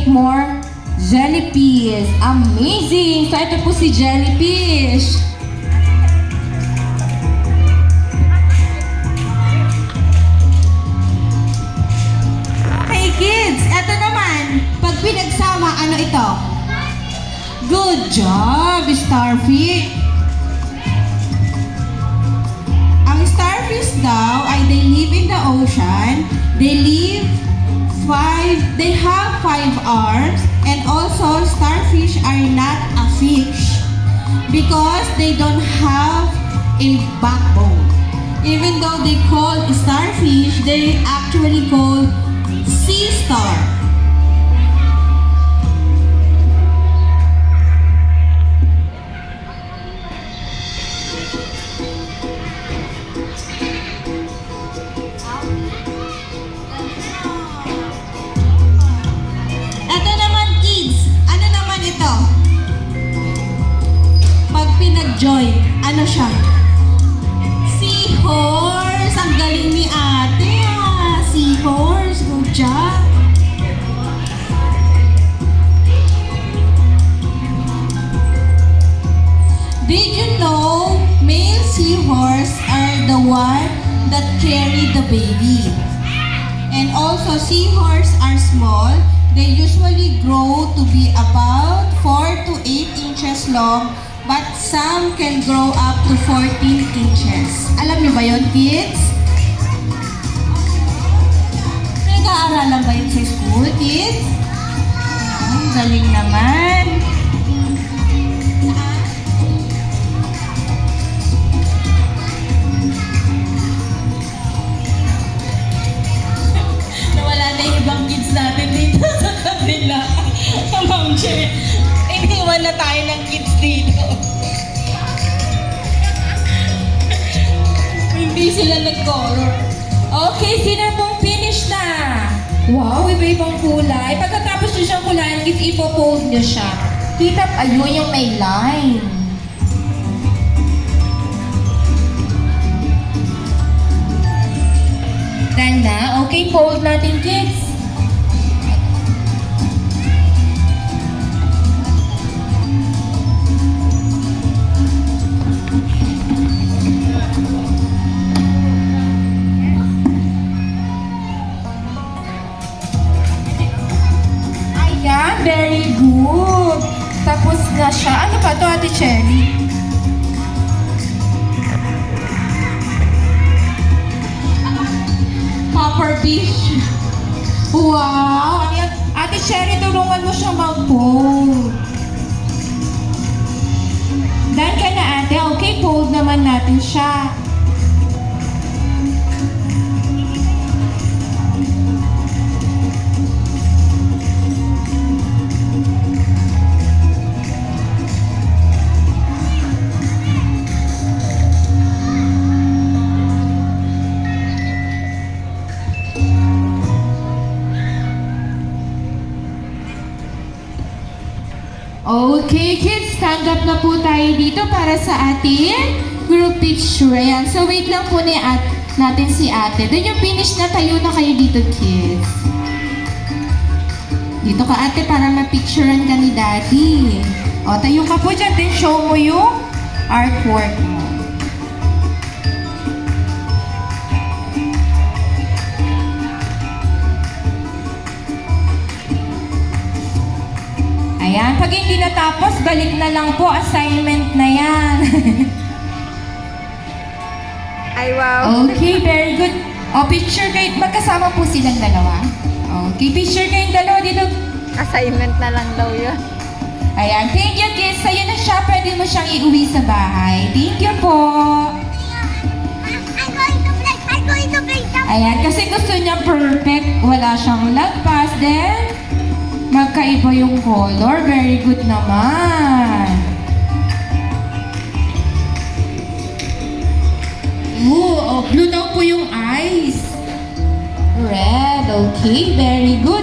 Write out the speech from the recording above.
make more jellyfish. Amazing! So ito po si jellyfish. Okay kids, eto naman. Pag pinagsama, ano ito? Good job, starfish. Ang starfish daw ay they live in the ocean. They have 5 arms, and also starfish are not a fish because they don't have a backbone. Even though they call starfish, they actually call sea star. Ito naman kids, ano naman ito? Pag pinag-join, ano siya? Seahorse! Ang galing ni ate ah! Seahorse! Good job! Did you know male seahorse are the one that carry the baby? And also seahorse are small. They usually grow to be about 4 to 8 inches long, but some can grow up to 14 inches. Alam niyo ba yun, kids? Nag-aaralan ba yun sa school, kids? Ang galing naman. Nawala na yung ibang kids natin dito sa kabila. Ma'am Che, iniwan na tayo ng kids dito. Hindi sila nag-color. Okay, sino pong finish na? Wow, iba-ibang kulay. Pagkatapos nyo siyang kulayan, kids, ipopold nyo siya. Kita, ayun yung may line. Done na? Okay, fold natin, kids. Ayan, very good. Tapos na siya. Ano pa to, Ate Cherry? Popper fish. Wow! Ayan. Ate Cherry, tulungan mo siya mag-fold. Done ka na, ate. Okay, fold naman natin siya. Okay, kids, stand up na po tayo dito para sa ating group picture. Ayan. So, wait lang po natin si ate. Then yung finish na, tayo na kayo dito, kids. Dito ka, ate, para mapicturean ka ni daddy. O, tayo ka po dyan. Then show mo yung artwork mo. Ayan, pag hindi natapos, balik na lang po, assignment na yan. Ay, wow. Okay, very good. O, picture kayo, magkasama po silang dalawa. Okay, picture kayong dalawa dito. Assignment na lang daw yun. Ayan, thank you kids. Sa'yo na siya, pwede mo siyang iuwi sa bahay. Thank you po. I'm going to play. Ayan, kasi gusto niya perfect. Wala siyang lagpas. Then, magkaiba yung color. Very good naman. Ooh, oh, blue daw po yung eyes. Red, okay, very good.